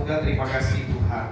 surga, terima kasih Tuhan.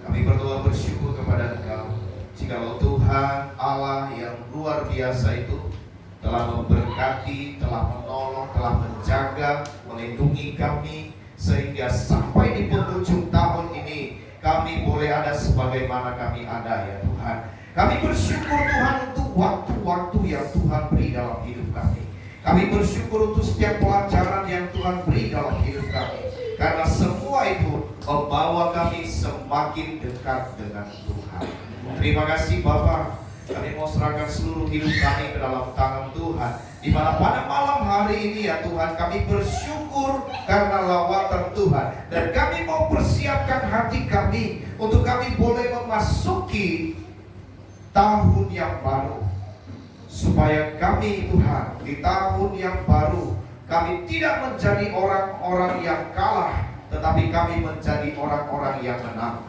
Kami berdoa bersyukur kepada Engkau. Jikalau Tuhan Allah yang luar biasa itu telah memberkati, telah menolong, telah menjaga, melindungi kami, sehingga sampai di penghujung tahun ini kami boleh ada sebagaimana kami ada ya Tuhan. Kami bersyukur Tuhan untuk waktu-waktu yang Tuhan beri dalam hidup kami. Kami bersyukur untuk setiap pelajaran yang Tuhan beri dalam hidup kami. Karena semua itu membawa kami semakin dekat dengan Tuhan. Terima kasih Bapa. Kami mau serahkan seluruh hidup kami ke dalam tangan Tuhan. Di mana pada malam hari ini ya Tuhan, kami bersyukur karena lawatan Tuhan. Dan kami mau persiapkan hati kami untuk kami boleh memasuki tahun yang baru. Supaya kami Tuhan di tahun yang baru, kami tidak menjadi orang-orang yang kalah, tetapi kami menjadi orang-orang yang menang.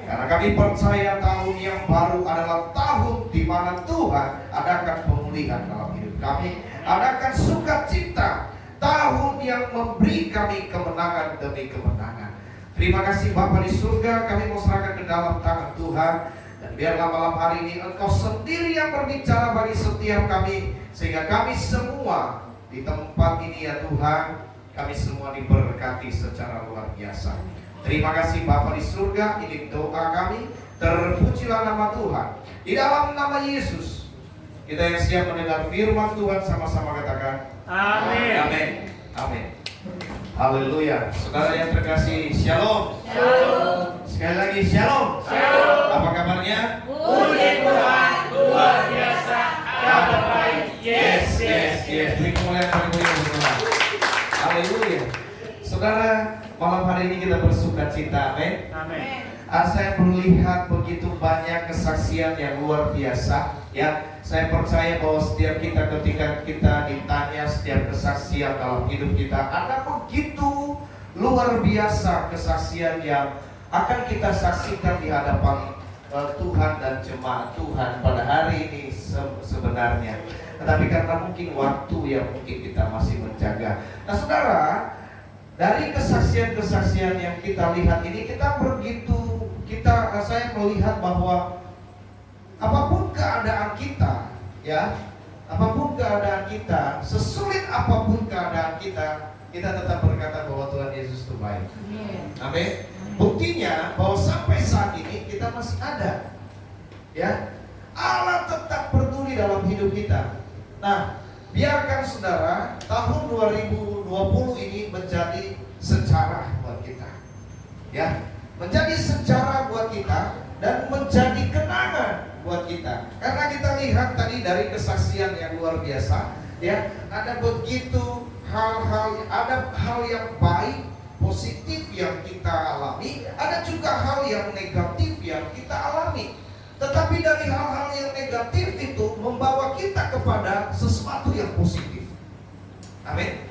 Karena kami percaya tahun yang baru adalah tahun di mana Tuhan adakan pemulihan dalam hidup kami, adakan sukacita, tahun yang memberi kami kemenangan demi kemenangan. Terima kasih Bapa di surga, kami mau serahkan ke dalam tangan Tuhan. Dan biarlah malam hari ini Engkau sendiri yang berbicara bagi setiap kami, sehingga kami semua di tempat ini ya Tuhan, kami semua diberkati secara luar biasa. Terima kasih Bapa di surga, ini doa kami. Terpujilah nama Tuhan. Di dalam nama Yesus, kita yang siap mendengar firman Tuhan sama-sama katakan amin. Amin. Amin. Haleluya. Saudara yang terkasih, shalom. Shalom. Sekali lagi shalom. Shalom. Apa kabarnya? Puji Tuhan, luar biasa, kabar baik. Yes. Beri kemuliaan bagi Tuhan. Haleluya. Saudara, malam hari ini kita bersuka cita, amin. Amin. Saya melihat begitu banyak kesaksian yang luar biasa. Ya, saya percaya bahwa setiap kita ketika kita ditanya setiap kesaksian dalam hidup kita, ada begitu luar biasa kesaksian yang akan kita saksikan di hadapan Tuhan dan jemaat Tuhan pada hari ini sebenarnya. Tetapi karena mungkin waktu yang mungkin kita masih menjaga. Nah, saudara, dari kesaksian-kesaksian yang kita lihat ini, saya melihat bahwa apapun keadaan kita, ya, apapun keadaan kita, sesulit apapun keadaan kita, kita tetap berkata bahwa Tuhan Yesus itu baik. Amin. Buktinya bahwa sampai saat ini kita masih ada, ya. Allah tetap peduli dalam hidup kita. Nah, biarkan saudara tahun 2020 ini menjadi sejarah buat kita, ya, menjadi sejarah buat kita dan menjadi kenangan buat kita. Karena kita lihat tadi dari kesaksian yang luar biasa, ya, ada begitu ada hal yang baik, positif yang kita alami, ada juga hal yang negatif yang kita alami. Tetapi dari hal-hal yang negatif itu membawa kita kepada sesuatu yang positif. Amin.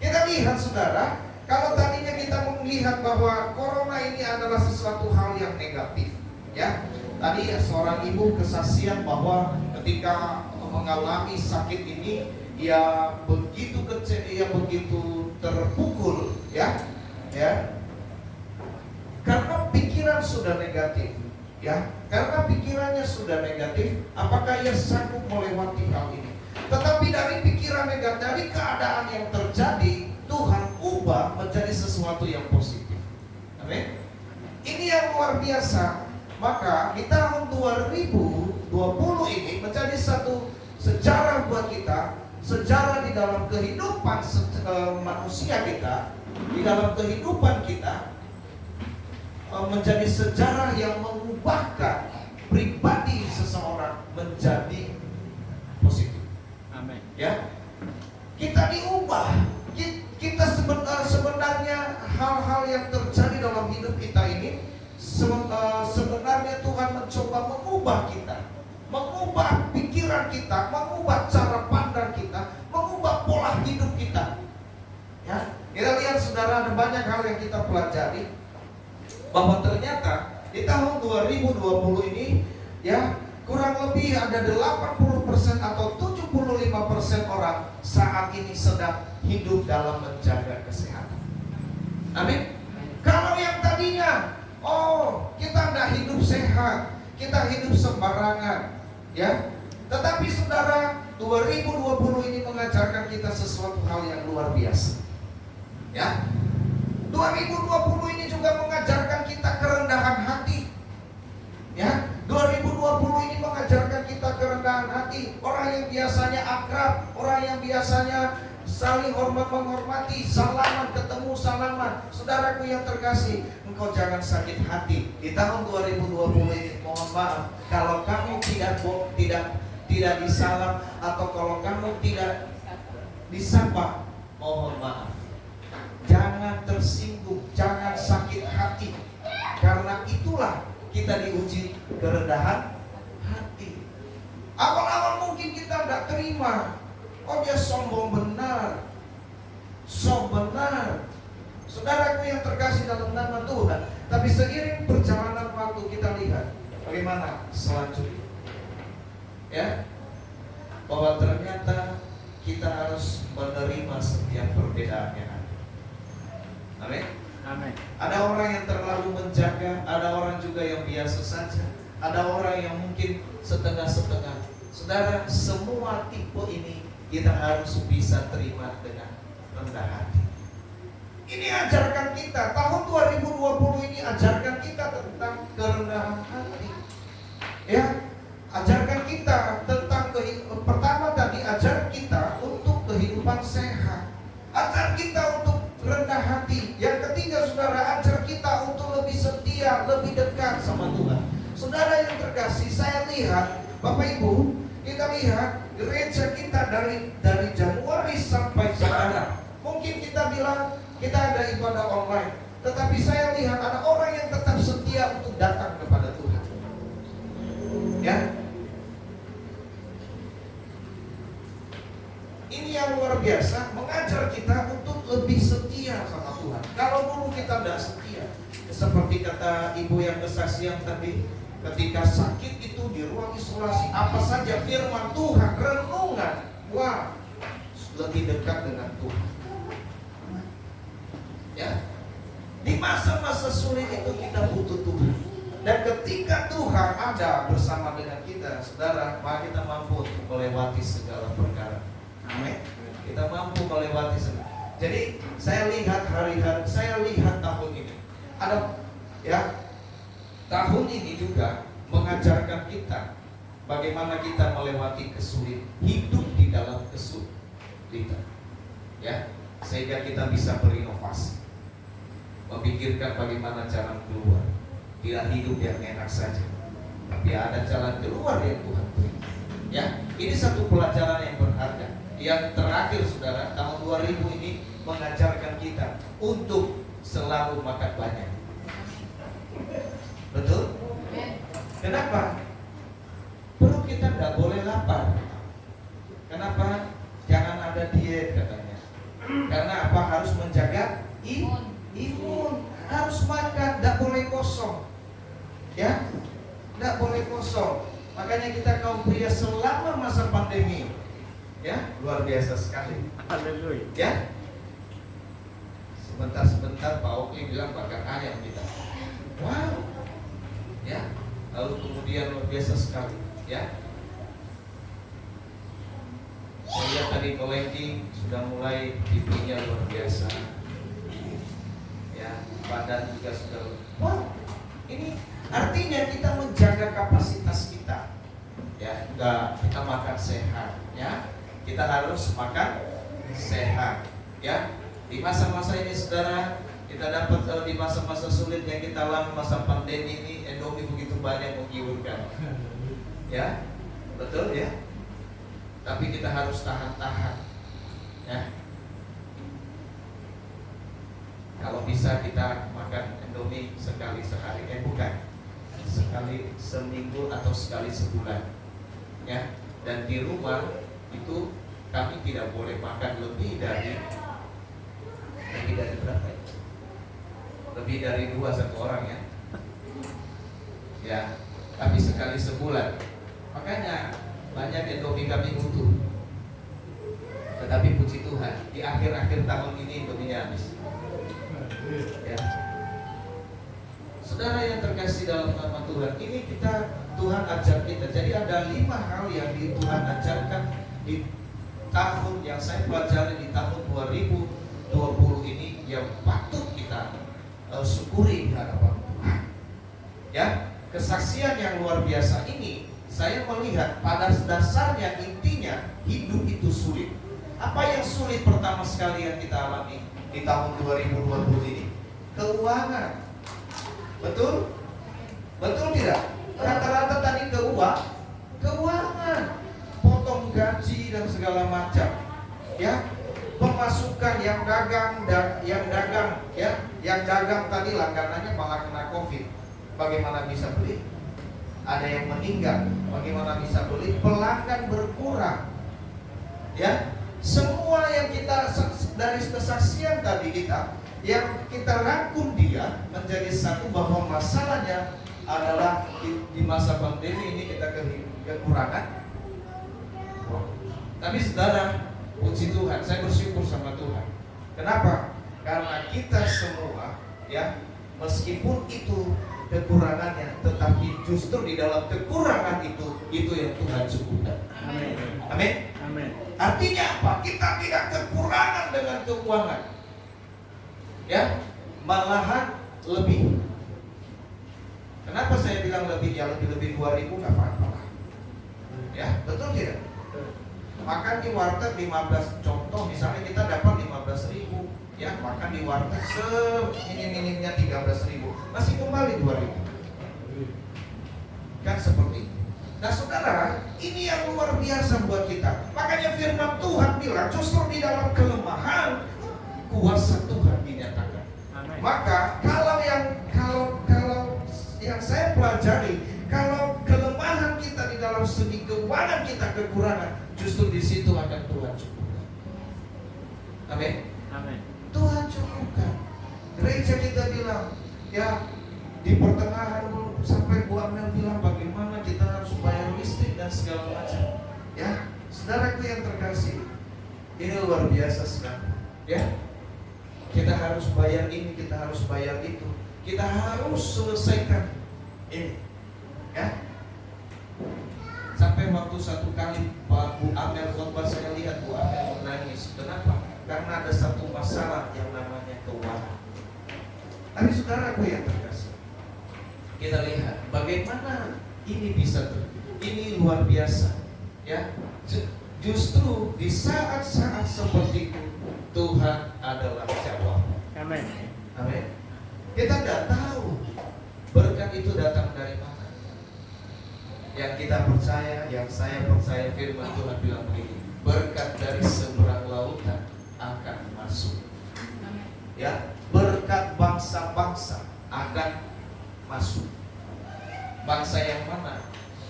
Kita lihat saudara, kalau tadinya kita melihat bahwa corona ini adalah sesuatu hal yang negatif, ya. Tadi seorang ibu kesaksian bahwa ketika mengalami sakit ini, ia begitu kecil, ia begitu terpukul, ya. Karena pikiran sudah negatif, ya. Karena pikirannya sudah negatif, apakah ia sanggup melewati hal ini? Tetapi dari pikiran negatif, dari keadaan yang terjadi, Tuhan ubah menjadi sesuatu yang positif. Amin. Ini yang luar biasa. Maka di tahun 2020 ini menjadi satu sejarah buat kita, sejarah di dalam kehidupan manusia kita, di dalam kehidupan kita, menjadi sejarah yang mengubahkan pribadi seseorang menjadi positif. Amin. Ya, kita diubah. Kita sebenarnya hal-hal yang terjadi dalam hidup kita ini sebenarnya Tuhan mencoba mengubah kita, mengubah pikiran kita, mengubah cara pandang kita, mengubah pola hidup kita. Ya, kita lihat saudara, ada banyak hal yang kita pelajari bahwa ternyata di tahun 2020 ini, ya, kurang lebih ada 80% atau 75% orang saat ini sedang hidup dalam menjaga kesehatan. Amin. Kalau Oh, kita tidak hidup sehat, kita hidup sembarangan, ya. Tetapi saudara, 2020 ini mengajarkan kita sesuatu hal yang luar biasa, ya. 2020 ini juga mengajarkan kita kerendahan hati, ya. 2020 ini mengajarkan kita kerendahan hati. Orang yang biasanya akrab, orang yang biasanya saling hormat menghormati, salaman ketemu salaman. Saudaraku yang terkasih, engkau jangan sakit hati. Di tahun 2020 ini, mohon maaf kalau kamu tidak disalam atau kalau kamu tidak disapa, mohon maaf. Jangan tersinggung, jangan sakit hati. Karena itulah kita diuji kerendahan hati. Awal-awal mungkin kita tidak terima. Oh, dia sombong benar, benar. Saudaraku yang terkasih dalam nama Tuhan. Tapi seiring perjalanan waktu kita lihat bagaimana selanjutnya, ya, bahwa ternyata kita harus menerima setiap perbedaan yang ada. Amin. Amin. Ada orang yang terlalu menjaga, ada orang juga yang biasa saja, ada orang yang mungkin setengah-setengah. Saudara, semua tipe ini kita harus bisa terima dengan rendah hati. Ini ajarkan kita, tahun 2020 ini ajarkan kita tentang kerendahan hati, ya. Ajarkan kita tentang pertama tadi, ajar kita untuk kehidupan sehat, ajar kita untuk rendah hati. Yang ketiga, saudara, ajar kita untuk lebih setia, lebih dekat sama Tuhan. Saudara yang terkasih, saya lihat, Bapak Ibu, kita lihat gereja kita dari Januari sampai sekarang. Mungkin kita bilang kita ada ibadah online, tetapi saya lihat ada orang yang tetap setia untuk datang kepada Tuhan, ya. Ini yang luar biasa, mengajar kita untuk lebih setia sama Tuhan. Kalau dulu kita tidak setia, seperti kata ibu yang kesaksian tadi, ketika sakit itu di ruang isolasi, apa saja firman Tuhan, renungan, wah, lebih dekat dengan Tuhan, ya. Di masa-masa sulit itu kita butuh Tuhan. Dan ketika Tuhan ada bersama dengan kita, saudara, maka kita mampu untuk melewati segala perkara. Amin. Kita mampu melewati segala. Jadi saya lihat hari-hari, saya lihat tahun ini ada, ya, tahun ini juga mengajarkan kita bagaimana kita melewati kesulitan, hidup di dalam kesulitan, ya, sehingga kita bisa berinovasi, memikirkan bagaimana jalan keluar. Tidak hidup yang enak saja, tapi ada jalan keluar yang Tuhan beri. Ya, ini satu pelajaran yang berharga. Yang terakhir, saudara, tahun 2000 ini mengajarkan kita untuk selalu makan banyak. Betul? Kenapa? Perut kita tidak boleh lapar. Kenapa? Jangan ada diet katanya. Karena apa? Harus menjaga imun. Harus makan, tidak boleh kosong. Ya, tidak boleh kosong. Makanya kita kaum pria selama masa pandemi, ya, luar biasa sekali. Haleluya. Ya, sebentar Pak Oki bilang bakar ayam kita. Wow, ya. Lalu kemudian luar biasa sekali, ya. Saya lihat tadi Kolendi sudah mulai pipinya luar biasa, ya. Badan juga sudah. Wow, ini artinya kita menjaga kapasitas kita, ya. Enggak, kita makan sehat, ya. Kita harus makan sehat, ya. Di masa-masa ini, saudara, kita dapat di masa-masa sulit yang kita alami, masa pandemi ini, Indomie begitu banyak menggiurkan, ya, betul ya. Tapi kita harus tahan-tahan, ya. Kalau bisa kita makan Indomie sekali sehari, bukan, sekali seminggu atau sekali sebulan, ya. Dan di rumah itu kami tidak boleh makan lebih dari berapa ya? Lebih dari 2 satu orang, ya. Ya, tapi sekali sebulan. Makanya banyak Indomie kami utuh. Tetapi puji Tuhan, di akhir-akhir tahun ini Indomie habis. Ya. Saudara yang terkasih dalam nama Tuhan, ini Tuhan ajar kita. Jadi ada 5 hal yang Tuhan ajarkan di tahun yang saya pelajari di tahun 2020 ini yang patut kita syukuri di hadapan Tuhan. Ya, kesaksian yang luar biasa ini saya melihat pada dasarnya intinya hidup itu sulit. Apa yang sulit pertama sekali yang kita alami di tahun 2020 ini? Keuangan. Betul? Betul tidak? Rata-rata tadi keuangan, potong gaji dan segala macam. Ya, pemasukan yang dagang tadi langganannya malah kena COVID. Bagaimana bisa beli? Ada yang meninggal, bagaimana bisa beli? Pelanggan berkurang. Ya, semua yang kita dari kesaksian tadi yang kita rangkum dia menjadi satu bahwa masalahnya adalah di masa pandemi ini kita kekurangan. Tapi saudara, puji Tuhan, saya bersyukur sama Tuhan. Kenapa? Karena kita semua ya, meskipun itu kekurangannya, tetapi justru di dalam kekurangan itu yang Tuhan cukupkan. Amin. Amin. Amin. Artinya apa? Kita tidak kekurangan dengan keuangan. Ya, malahan lebih. Kenapa saya bilang lebih? Ya lebih 2.000 nggak apa-apa. Ya, betul tidak? Makan di warteg 15, contoh misalnya kita dapat 15.000, ya makan di warteg seminim-minimnya 13.000, masih kembali 2.000. Kan seperti itu. Nah saudara, ini yang luar biasa buat kita. Makanya firman Tuhan bilang justru di dalam kelemahan kuasa Tuhan dinyatakan. Amin. Maka kalau yang saya pelajari, kalau kelemahan kita di dalam segi keuangan kita kekurangan, justru di situ akan Tuhan cukupkan. Amin. Amin. Tuhan cukupkan. Gereja kita bilang, ya di pertengahan sampai Bu Amel bilang bagaimana kita harus bayar listrik dan segala macam. Ya, saudaraku yang terkasih, ini luar biasa sekali. Ya, kita harus bayar ini, kita harus bayar itu, kita harus selesaikan ini. Ya, sampai waktu satu kali Pak Bu Amel khotbah, saya lihat Bu Amel menangis. Kenapa? Karena ada satu masalah yang namanya keuangan. Tapi saudaraku yang terkasih, kita lihat bagaimana ini bisa ini luar biasa. Ya, justru di saat-saat seperti itu Tuhan adalah jawaban. Amin. Amin. Kita tidak tahu berkat itu datang dari mana. Yang kita percaya, yang saya percaya firman Tuhan bilang begini, berkat dari seberang lautan akan masuk. Ya, berkat bangsa-bangsa akan masuk. Bangsa yang mana?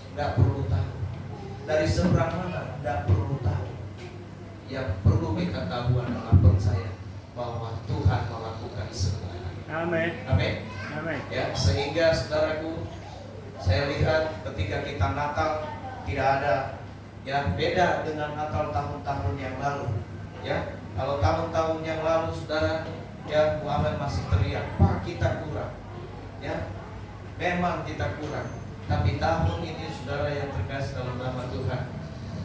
Tidak perlu tahu. Dari seberang mana? Tidak perlu tahu. Yang perlu kita tahu adalah percaya bahwa Tuhan melakukan semuanya. Amin. Amin. Amin. Ya, sehingga saudaraku, saya lihat ketika kita Natal tidak ada yang beda dengan Natal tahun-tahun yang lalu. Ya, kalau tahun-tahun yang lalu saudara, ya Bu Amel masih teriak, Pak kita kurang. Ya, memang kita kurang. Tapi tahun ini saudara yang terkasih dalam nama Tuhan,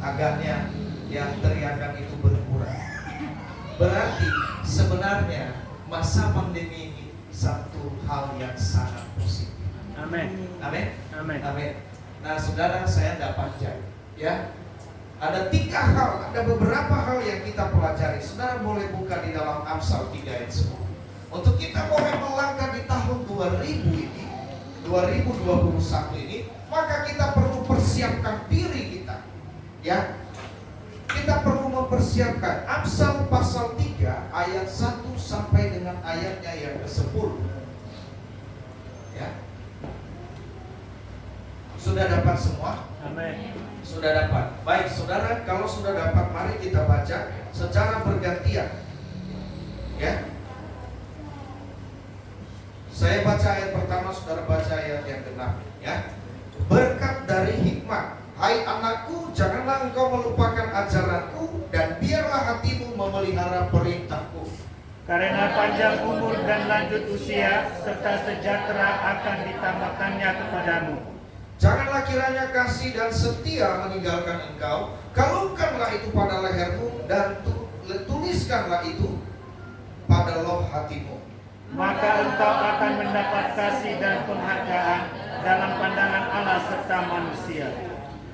agaknya yang teriakan itu berkurang. Berarti sebenarnya masa pandemi ini satu hal yang sangat positif. Amin. Amin. Amin. Amin. Nah saudara, saya tidak panjang. Ya, ada 3 hal, ada beberapa hal yang kita pelajari. Saudara boleh buka di dalam Amsal 3 ayat 10. Untuk kita boleh melangkah di tahun 2000 ini, 2021 ini, maka kita perlu persiapkan diri kita. Ya, kita perlu mempersiapkan. Amsal pasal 3 ayat 1 sampai dengan ayatnya yang ke-10. Ya, sudah dapat semua? Amin. Sudah dapat. Baik saudara, kalau sudah dapat mari kita baca secara bergantian. Ya, saya baca ayat pertama, saudara baca ayat yang ke-6. Ya, berkat dari hikmat. Hai anakku, janganlah engkau melupakan ajaranku, dan biarlah hatimu memelihara perintahku. Karena panjang umur dan lanjut usia serta sejahtera akan ditambahkannya kepadamu. Janganlah kiranya kasih dan setia meninggalkan engkau. Kalungkanlah itu pada lehermu dan tuliskanlah itu pada loh hatimu. Maka engkau akan mendapat kasih dan penghargaan dalam pandangan Allah serta manusia.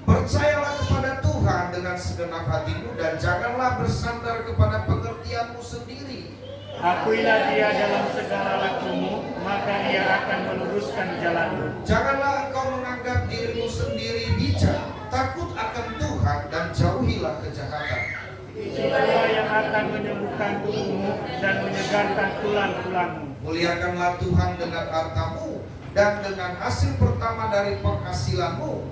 Percayalah kepada Tuhan dengan segenap hatimu dan janganlah bersandar kepada pengertianmu sendiri. Akuilah Dia dalam segala lakumu, maka Ia akan meluruskan jalanmu. Janganlah engkau menganggap dirimu sendiri bijak, takut akan Tuhan dan jauhilah kejahatan. Itulah yang akan menyembuhkan tubuhmu dan menyegarkan tulang-tulangmu. Muliakanlah Tuhan dengan hartamu dan dengan hasil pertama dari penghasilanmu.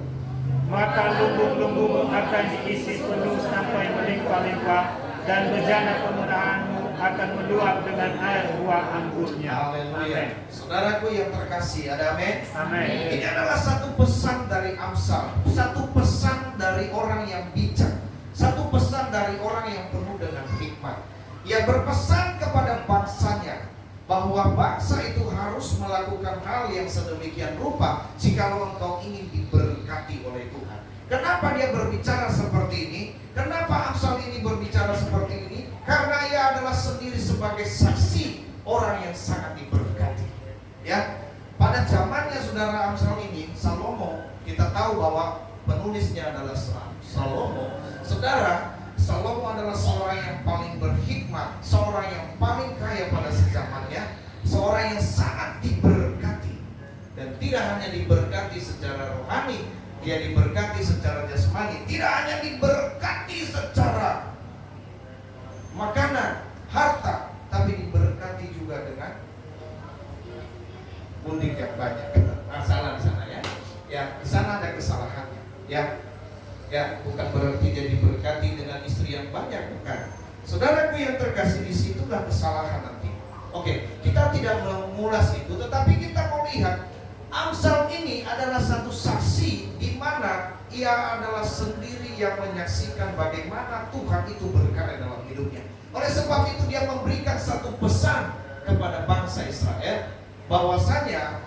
Maka lumbung-lumbungmu akan diisi penuh sampai melimpah-limpah, dan bejana pemurahanmu akan meluap dengan air buah anggurnya. Haleluya. Saudaraku yang terkasih, ada amin? Amin. Ini adalah satu pesan dari Amsal, satu pesan dari orang yang bijak, satu pesan dari orang yang penuh dengan hikmat. Ia berpesan kepada bangsanya bahwa bangsa itu harus melakukan hal yang sedemikian rupa jikalau engkau ingin diberkati oleh Tuhan. Kenapa dia berbicara seperti ini? Kenapa Amsal ini berbicara seperti ini? Karena ia adalah sendiri sebagai saksi orang yang sangat diberkati. Ya, pada zamannya saudara Amsal ini, Salomo, kita tahu bahwa penulisnya adalah Salomo. Saudara, Salomo adalah seorang yang paling berhikmat, seorang yang paling kaya pada zamannya, seorang yang sangat diberkati. Dan tidak hanya diberkati secara rohani, dia diberkati secara jasmani. Tidak hanya diberkati secara makanan, harta, tapi diberkati juga dengan mundik yang banyak. Salah di sana ya. Ya, di sana ada kesalahannya. Ya, bukan berarti dia diberkati dengan istri yang banyak, bukan. Saudaraku yang terkasih, di situlah kesalahan nanti. Oke, kita tidak mengulas itu, tetapi kita mau lihat Amsal ini adalah satu saksi di mana ia adalah sendiri yang menyaksikan bagaimana Tuhan itu berkarya dalam hidupnya. Oleh sebab itu dia memberikan satu pesan kepada bangsa Israel bahwasanya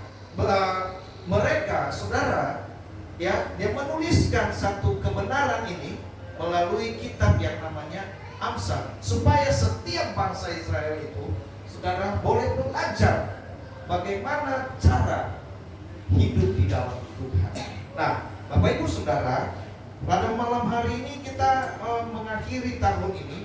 mereka, saudara, ya, dia menuliskan satu kebenaran ini melalui kitab yang namanya Amsal, supaya setiap bangsa Israel itu, saudara, boleh belajar bagaimana cara hidup di dalam Tuhan. Nah, Bapak Ibu Saudara, pada malam hari ini kita mengakhiri tahun ini,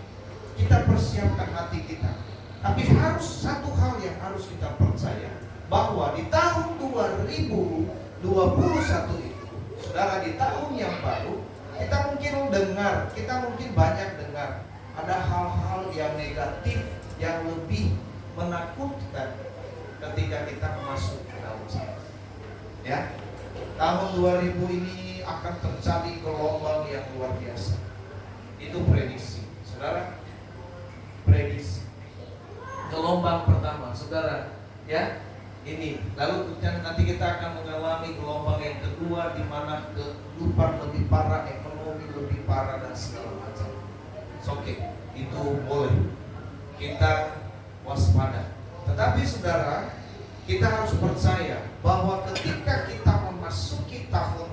kita persiapkan hati kita. Tapi harus satu hal yang harus kita percaya, bahwa di tahun 2021 itu, saudara, di tahun yang baru, kita mungkin dengar, kita mungkin banyak dengar ada hal-hal yang negatif yang lebih menakutkan ketika kita masuk ke dalam sana. Ya, tahun 2000 ini akan terjadi gelombang yang luar biasa. Itu prediksi, saudara. Prediksi gelombang pertama, saudara. Ya, ini. Lalu nanti kita akan mengalami gelombang yang kedua, di mana kehidupan lebih parah, ekonomi lebih parah dan segala macam. Oke, itu boleh kita waspada. Tetapi saudara, kita harus percaya bahwa ketika kita memasuki tahun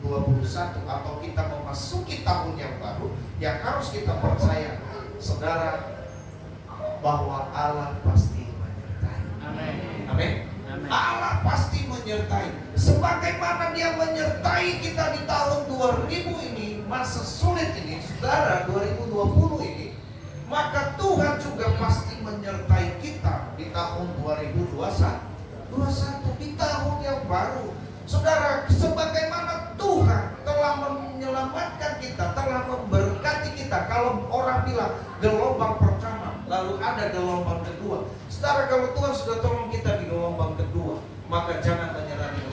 2021 atau kita memasuki tahun yang baru, yang harus kita percaya, saudara, bahwa Allah pasti menyertai. Amin. Amin. Amin. Allah pasti menyertai. Sebagaimana Dia menyertai kita di tahun 2000 ini, masa sulit ini, saudara, 2020 ini, maka Tuhan juga pasti menyertai kita di tahun 2021, di tahun yang baru. Saudara, sebagaimana Tuhan telah menyelamatkan kita, telah memberkati kita. Kalau orang bilang gelombang pertama, lalu ada gelombang kedua. Saudara, kalau Tuhan sudah tolong kita di gelombang kedua, maka jangan menyerah di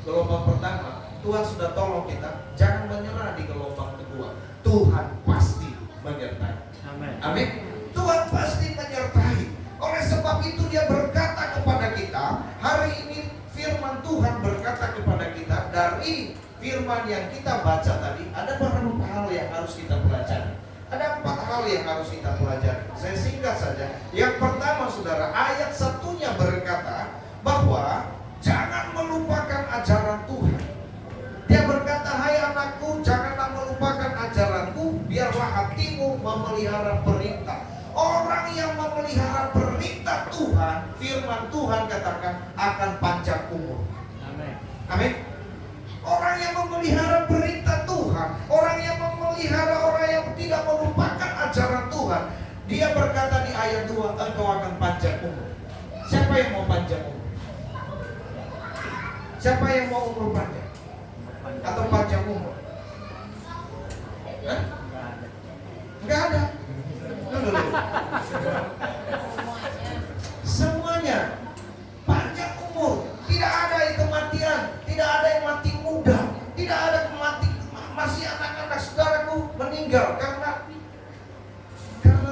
gelombang pertama. Tuhan sudah tolong kita, jangan menyerah di gelombang kedua. Tuhan pasti menyertai. Amin. Amin. Tuhan pasti menyertai. Oleh sebab itu Dia berkata kepada kita, hari ini firman Tuhan berkata kepada kita, dari firman yang kita baca tadi, ada beberapa hal yang harus kita pelajari. Ada 4 hal yang harus kita pelajari. Saya singkat saja. Yang pertama, saudara, ayat 1-nya berkata bahwa jangan melupakan ajaran Tuhan. Dia berkata, hai anakku, janganlah melupakan ajaranku, biarlah hatimu memelihara perintah. Orang yang memelihara perintah Tuhan, firman Tuhan katakan, akan panjang umur. Amin. Amin. Orang yang memelihara perintah Tuhan, orang yang memelihara, orang yang tidak melupakan ajaran Tuhan, dia berkata di ayat 2, engkau akan panjang umur. Siapa yang mau panjang umur? Siapa yang mau umur panjang? Atau panjang umur? Hah? Enggak ada. Loh. Semuanya panjang umur. Tidak ada yang kematian, tidak ada yang mati muda, tidak ada mati masih anak-anak saudaraku meninggal karena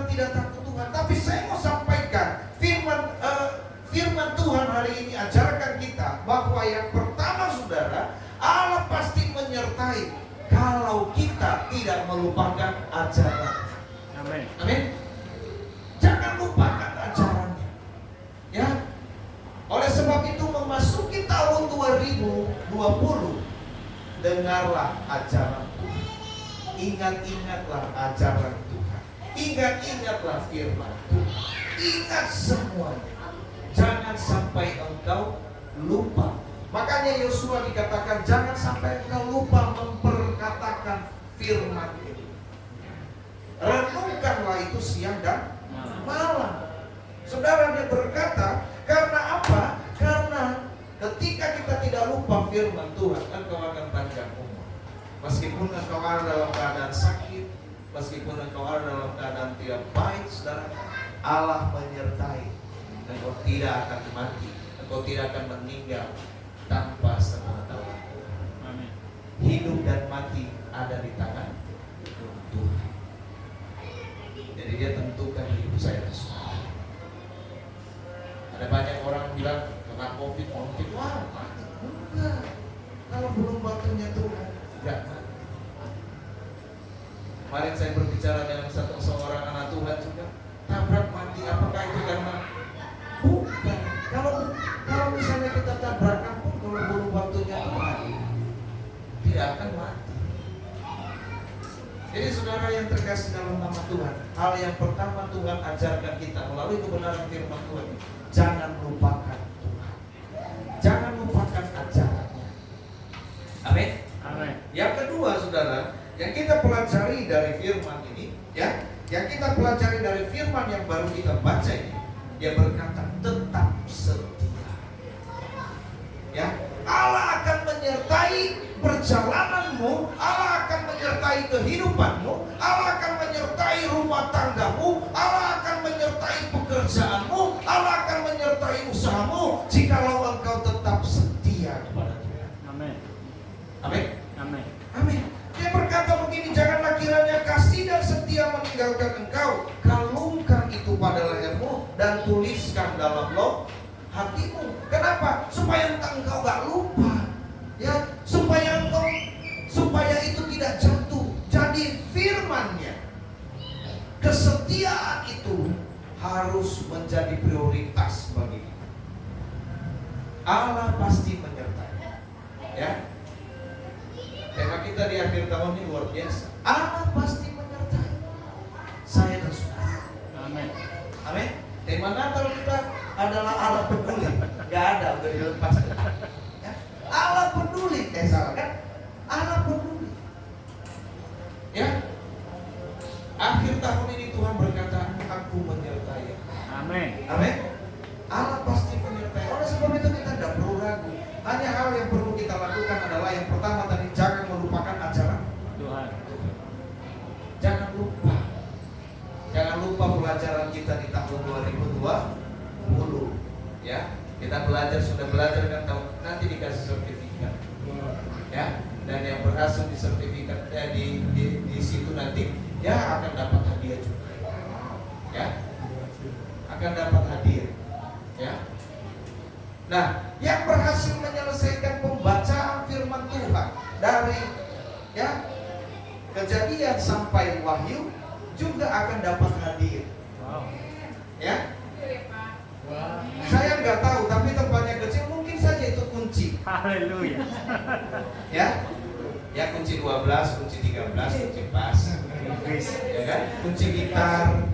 tidak takut Tuhan. Tapi saya mau sampaikan firman Tuhan hari ini ajarkan kita bahwa yang pertama, saudara, Allah pasti menyertai kalau kita tidak melupakan ajaran. Amin. Amin. Jangan lupakan ajarannya. Ya. Oleh sebab itu memasuki tahun 2020, dengarlah ajaran Tuhan. Ingat-ingatlah ajaran Tuhan. Ingat-ingatlah firman Tuhan. Ingat semuanya. Jangan sampai engkau lupa. Makanya Yosua dikatakan jangan sampai engkau lupa memperkatakan firman itu. Renungkanlah itu siang dan malam. Saudara, dia berkata, karena apa? Karena ketika kita tidak lupa firman Tuhan, engkau akan panjang umur. Meskipun engkau ada dalam keadaan sakit, meskipun engkau ada dalam keadaan tidak baik, saudara, Allah menyertai. Engkau tidak akan mati, engkau tidak akan meninggal tanpa sepengetahuan Tuhan. Amin. Hidup dan mati ada di tangan Tuhan. Jadi dia tentukan hidup saya dan saudara. Ada banyak orang bilang kena COVID, wah mati. Enggak. Kalau belum waktunya Tuhan, enggak mati. Kemarin saya berbicara dengan seorang anak Tuhan juga, tabrak mati. Apakah itu karena? Bukan. Kalau misalnya kita tabrakan pun kalau belum waktunya Tuhan, tidak akan mati. Jadi saudara yang terkasih dalam nama Tuhan, hal yang pertama Tuhan ajarkan kita melalui kebenaran firman Tuhan, jangan lupakan Tuhan. Jangan lupakan ajarannya. Amin. Amin. Yang kedua, saudara, yang kita pelajari dari firman ini, ya, yang kita pelajari dari firman yang baru kita baca ini, dia berkata tetap setia. Ya, Allah akan menyertai perjalananmu, Allah akan menyertai kehidupanmu, Allah akan menyertai rumah tanggamu, Allah akan menyertai pekerjaanmu, Allah akan menyertai usahamu jikalau engkau tetap setia kepada Tuhan. Amin. Amin. Amin. Amin. Dia berkata begini, janganlah kiranya kasih dan setia meninggalkan engkau, kalungkan itu pada lehermu dan tuliskan dalam loh hatimu. Kenapa? Supaya engkau gak lupa. Ya, supaya itu tidak jatuh. Jadi firman-Nya, kesetiaan itu harus menjadi prioritas bagi kita. Allah pasti menyertai. Ya. Tema kita di akhir tahun ini luar biasa. Allah pasti menyertai saya dan saudara. Amin. Amin. Tema Natal kita adalah Allah peduli. Gak ada, udah dilepas. Ya. Allah peduli. Salah kan? Allah peduli. Ya. Akhir tahun ini Tuhan berkata, aku menyertai. Amin. Amin. Allah pasti menyertai. Oleh sebab itu kita tidak perlu ragu. Hanya hal yang perlu kita lakukan adalah yang pertama tadi, jangan melupakan ajaran Tuhan. Jangan lupa. Jangan lupa pelajaran kita di tahun 2020. Ya, kita sudah belajar kan tahun nanti dikasih sertifikat. Ya, dan yang berhasil di sertifikat di situ nanti ya akan dapat hadiah juga. Ya. Akan dapat hadiah. Ya. Nah, yang berhasil menyelesaikan pembacaan firman Tuhan dari ya Kejadian sampai Wahyu, juga akan dapat hadiah. Wow. Ya, saya nggak tahu, tapi tempatnya kecil, mungkin saja itu kunci. Haleluya. Ya kunci 12, kunci 13, kunci pas, ya kan? Kunci gitar,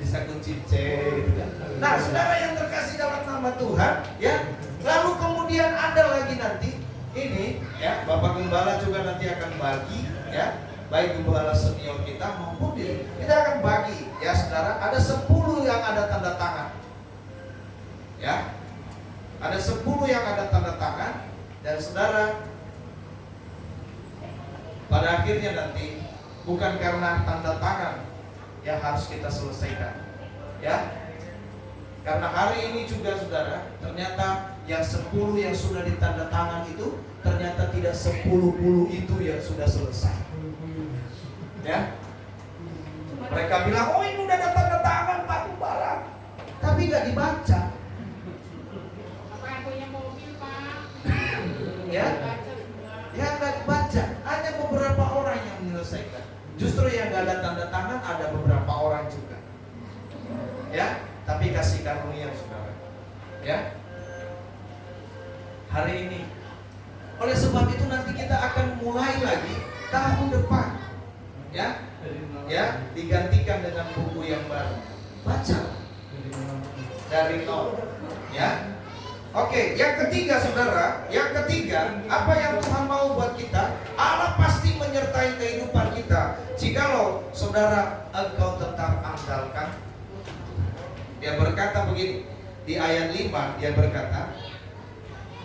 bisa kunci C. Gitu kan? Nah, saudara yang terkasih dalam nama Tuhan, ya. Lalu kemudian ada lagi nanti ini, ya, Bapak Gembala juga nanti akan bagi, ya, baik Gembala senior kita maupun kita akan bagi, ya, saudara. Ada 10 yang ada tanda tangan, ya. Ada 10 yang ada tanda tangan, dan saudara, pada akhirnya nanti bukan karena tanda tangan yang harus kita selesaikan, ya. Karena hari ini juga saudara, ternyata yang 10 yang sudah ditanda tangan itu ternyata tidak 10 itu yang sudah selesai. Ya. Mereka bilang, oh ini udah ada tanda tangan Pak Gembala, tapi nggak dibaca. Apa yang punya mobil Pak? Ya, ya nggak dibaca. Hanya beberapa orang yang menyelesaikan. Justru yang nggak ada tanda tangan ada beberapa orang juga. Ya, tapi kasih karunia saudara. Ya, hari ini. Oleh sebab itu nanti kita akan mulai lagi tahun depan. Ya, digantikan dengan buku yang baru. Baca dari nol. Ya. Oke, yang ketiga saudara, yang ketiga, apa yang Tuhan mau buat kita? Allah pasti menyertai kehidupan kita. Jikalau saudara engkau tetap andalkan. Dia berkata begini, di ayat 5 dia berkata,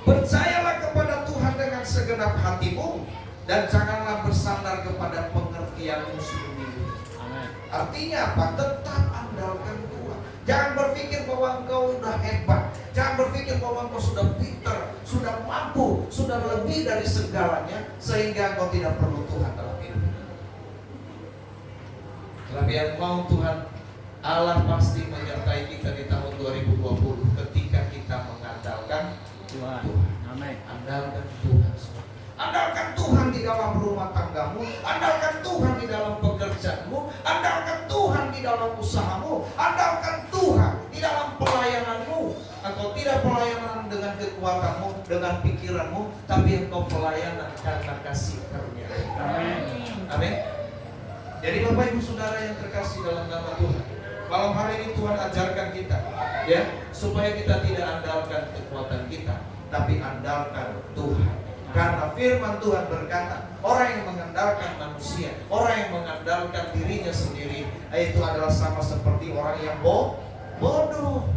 percayalah kepada Tuhan dengan segenap hatimu, dan janganlah bersandar kepada pengertianmu sendiri. Artinya apa? Tetap andalkan Tuhan. Jangan berpikir bahwa engkau sudah hebat. Jangan berpikir bahwa engkau sudah pintar, sudah mampu, sudah lebih dari segalanya, sehingga engkau tidak perlu Tuhan dalam hidup. Tapi yang mau Tuhan, Allah pasti menyertai kita di tahun 2020 ketika kita mengandalkan Tuhan. Amin. Andalkan Tuhan. Andalkan Tuhan di dalam rumah tanggamu, andalkan Tuhan di dalam pekerjaanmu, andalkan Tuhan di dalam usahamu, andalkan Tuhan di dalam pelayananmu. Engkau tidak pelayanan dengan kekuatanmu, dengan pikiranmu, tapi engkau pelayanan karena kasih karunia. Amin. Amin. Jadi Bapak Ibu Saudara yang terkasih dalam nama Tuhan, malam hari ini Tuhan ajarkan kita, ya, supaya kita tidak andalkan kekuatan kita, tapi andalkan Tuhan. Karena firman Tuhan berkata, orang yang mengandalkan manusia, orang yang mengandalkan dirinya sendiri, itu adalah sama seperti orang yang bodoh.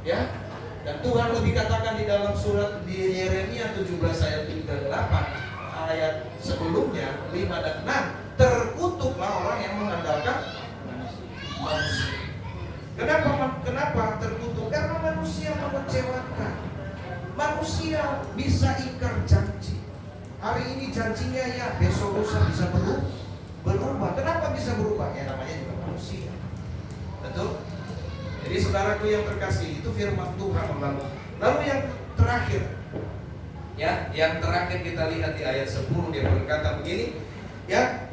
Ya, dan Tuhan lebih katakan di dalam surat di Yeremia 17 ayat 7 dan 8, ayat sebelumnya 5 dan 6, terkutuklah orang yang mengandalkan manusia. Kenapa terkutuk? Karena manusia mengecewakan. Manusia bisa ingkar janji. Hari ini janjinya ya, besok lusa bisa berubah. Kenapa bisa berubah? Ya namanya juga manusia. Betul? Jadi saudaraku yang terkasih, itu firman Tuhan. Lalu yang terakhir, ya, yang terakhir kita lihat di ayat 10, dia berkata begini, ya,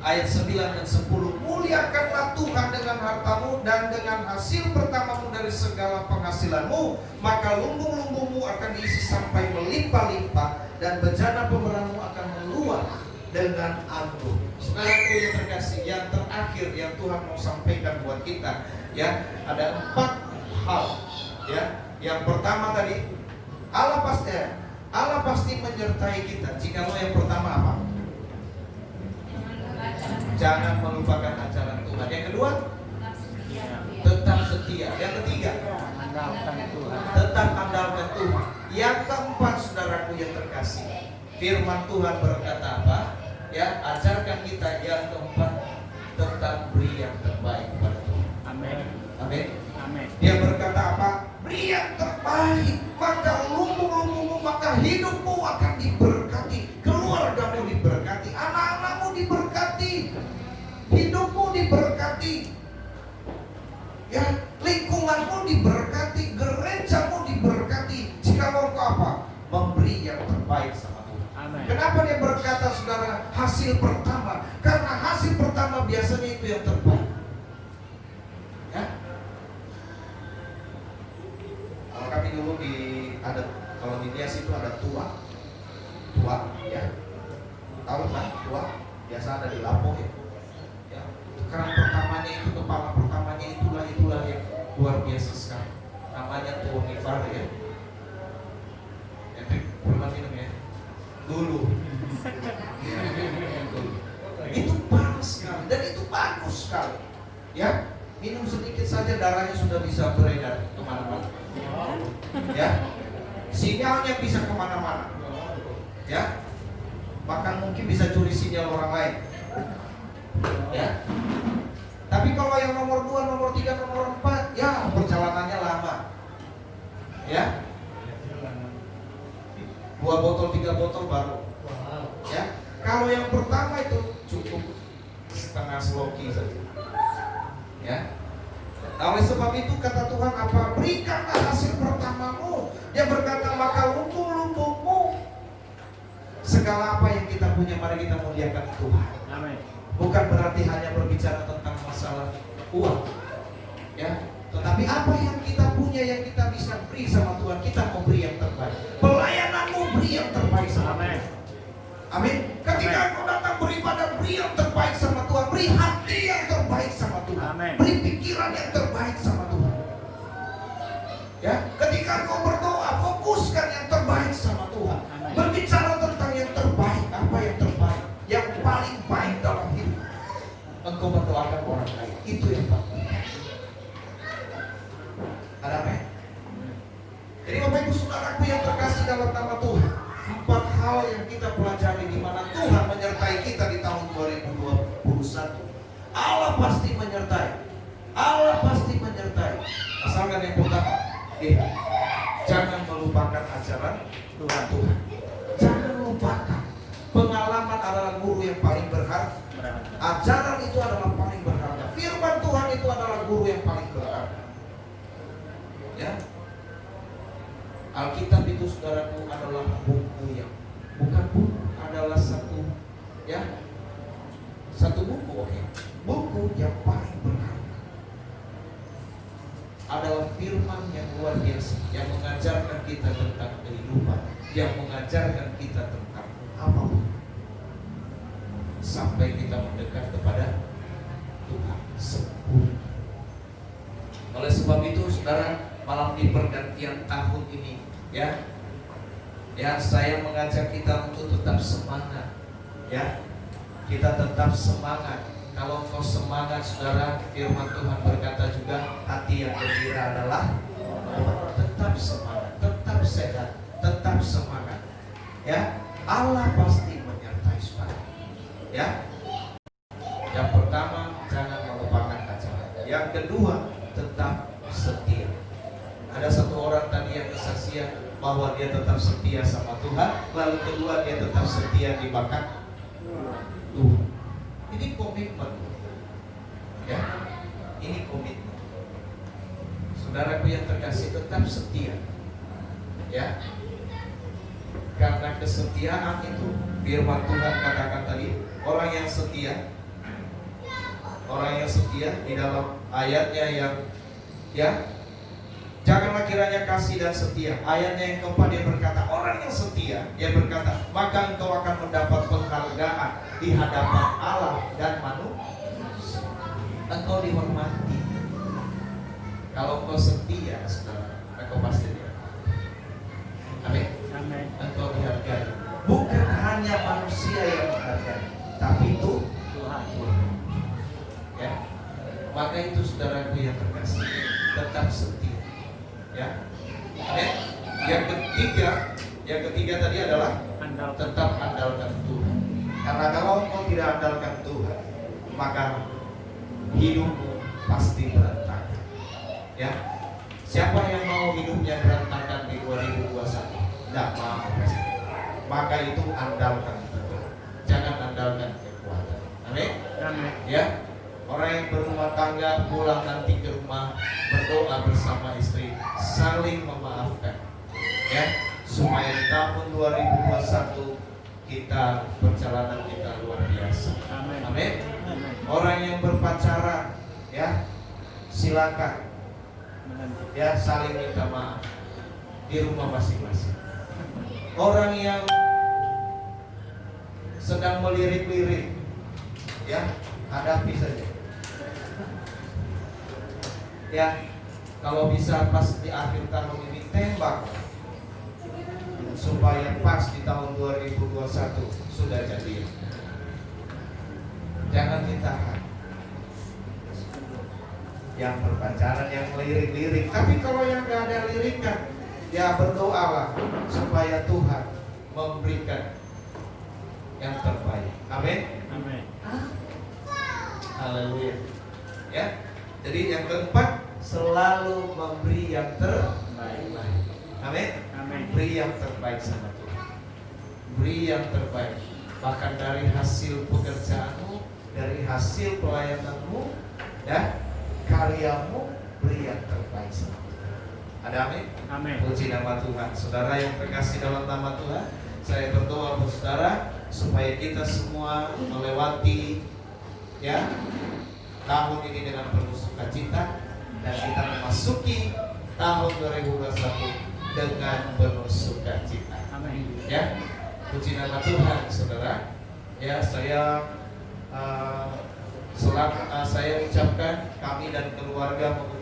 ayat 9 dan 10, muliakanlah Tuhan dengan hartamu dan dengan hasil pertamamu dari segala penghasilanmu, maka lumbung-lumbungmu akan diisi sampai melimpah-limpah, dan bejana pemeramu akan meluap dengan anggur. Saudaraku yang terkasih, yang terakhir yang Tuhan mau sampaikan buat kita, ya, ada 4 hal, ya. Yang pertama tadi, Allah pasti menyertai kita. Jikalau yang pertama apa? Jangan melupakan ajaran Tuhan. Yang kedua, tetap setia. Yang ketiga, Andalkan Tuhan. tetap andalkan Tuhan. Yang keempat, saudaraku yang terkasih, firman Tuhan berkata apa? Ya, ajarkan kita yang keempat, tetap beri yang terbaik kepada Tuhan. Amin. Amin. Amin. Dia berkata apa? Beri yang terbaik, maka lumbung-lumbungmu, maka hidupmu akan diberkati, keluargamu diberkati, anak-anakmu diberkati, hidupmu diberkati, ya, lingkunganmu diberkati, gerejamu diberkati. Jika mau apa? Memberi yang terbaik sama Tuhan. Amin. Kenapa Kenapa dia berkata saudara hasil pertama? Karena hasil pertama biasanya itu yang terbaik. Ya. Kalau kami dulu kalau di Nias itu ada tua, ya. Tahu kan tua? Biasa ada di Lampung ya. Ya. Karena pertamanya itu kepala pertamanya itulah yang luar biasa sekali. Namanya Tua Nifar ya. Pernah minum ya? Dulu. Ya, dulu. Itu panas sekali dan itu bagus sekali. Ya, minum sedikit saja darahnya sudah bisa beredar kemana-mana. Ya, sinyalnya bisa kemana-mana. Ya, bahkan mungkin bisa curi sinyal orang lain. Ya. Tapi kalau yang nomor 2, nomor 3, nomor 4, ya perjalanannya lama. Ya. 2 botol, 3 botol baru. Ya. Kalau yang pertama itu cukup setengah sloki saja. Ya. Oleh sebab itu kata Tuhan apa? Berikanlah hasil pertamamu. Dia berkata maka lumpuh-lumpuhmu. Segala apa yang kita punya mari kita muliakan Tuhan. Amin. Bukan berarti hanya berbicara tentang masalah uang, ya. Tetapi apa yang kita punya yang kita bisa beri sama Tuhan, kita mau beri yang terbaik. Pelayananmu beri yang terbaik sama Tuhan. Amin. Ketika engkau datang beribadah, beri yang terbaik sama Tuhan, beri hati yang terbaik sama Tuhan, Amin. beri pikiran yang terbaik sama Tuhan. Ya, ketika engkau berdoa, fokuskan yang terbaik sama Tuhan. Amin. Berbicara tentang yang terbaik, apa yang terbaik, yang paling baik dalam hidup. Engkau mendoakan orang lain, itu yang penting. Ada apa? Jadi Bapak Ibu Saudaraku yang terkasih dalam nama Tuhan, 4 hal yang kita pelajari di mana Tuhan menyertai kita di tahun 2021. Allah pasti menyertai. Allah pasti menyertai. Asalkan yang pertama, jangan melupakan ajaran Tuhan. Jangan lupakan. Pengalaman adalah guru yang paling berharga. Ajaran itu adalah paling berharga. Firman Tuhan itu adalah guru yang paling berharga. Ya. Alkitab itu saudaraku adalah buku yang bukan buku, adalah satu buku, oke. Buku yang paling berharga. Adalah firman yang luar biasa yang mengajarkan kita tentang kehidupan, yang mengajarkan kita tentang apapun. Sampai kita mendekat kepada Tuhan sempurna. Oleh sebab itu saudara, malam di pergantian tahun ini ya saya mengajak kita untuk tetap semangat. Ya, kita tetap semangat. Kalau engkau semangat saudara, firman Tuhan berkata juga hati yang gembira adalah tetap semangat, tetap sehat, tetap semangat. Ya, Allah pasti menyertai saudara. Ya, yang pertama jangan melupakan ajaran. Yang kedua tetap setia. Ada satu orang tadi yang kesaksian bahwa dia tetap setia sama Tuhan. Lalu kedua dia tetap setia di bakat Tuhan. Ini komitmen. Ya, ini komitmen. Saudaraku yang terkasih tetap setia. Ya. Karena kesetiaan itu firman Tuhan katakan tadi, orang yang setia di dalam ayatnya yang janganlah kiranya kasih dan setia. Ayatnya yang keempat dia berkata, orang yang setia, dia berkata, maka engkau akan mendapat penghargaan di hadapan Allah dan manusia. Engkau dihormati. Kalau engkau setia, saudara, engkau pasti dihormati. Amin. Amin. Engkau dihargai. Bukan hanya manusia yang menghargai, tapi itu Tuhan. Ya. Maka itu saudaraku yang terkasih, tetap setia. Ya. Amin. Yang ketiga tadi adalah tetap andalkan Tuhan. Karena kalau engkau tidak andalkan Tuhan, maka hidupmu pasti berantakan. Ya. Siapa yang mau hidupnya berantakan di 2021? Tidak mau. Maka itu andalkan Tuhan. Jangan andalkan kekuatan. Amin. Amin. Ya. Orang yang berumah tangga pulang nanti ke rumah, berdoa bersama istri, saling memaafkan. Ya, supaya di tahun 2021 kita perjalanan kita luar biasa. Amin. Amin. Amin. Orang yang berpacaran, ya silakan ya saling minta maaf di rumah masing-masing. Orang yang sedang melirik-lirik, ya hadapi saja. Ya, kalau bisa pas di akhir tahun ini tembak, supaya pas di tahun 2021 sudah jadi. Jangan ditahan. Yang berpacaran, yang lirik-lirik. Tapi kalau yang gak ada lirikan, ya berdoalah supaya Tuhan memberikan yang terbaik. Amin. Amin. Haleluya. Ya. Jadi yang keempat, selalu memberi yang terbaik. Amin. Amin. Beri yang terbaik sama Tuhan. Beri yang terbaik. Bahkan dari hasil pekerjaanmu, dari hasil pelayananmu, ya, karyamu, beri yang terbaik sama Tuhan. Ada amin? Amin. Puji nama Tuhan. Saudara yang terkasih dalam nama Tuhan, saya berdoa buat saudara supaya kita semua melewati, ya, tahun ini dengan penuh sukacita, dan kita memasuki tahun 2021 dengan penuh sukacita. Amin. Ya, puji nama Tuhan, saudara. Ya, saya saya ucapkan, kami dan keluarga mengucapkan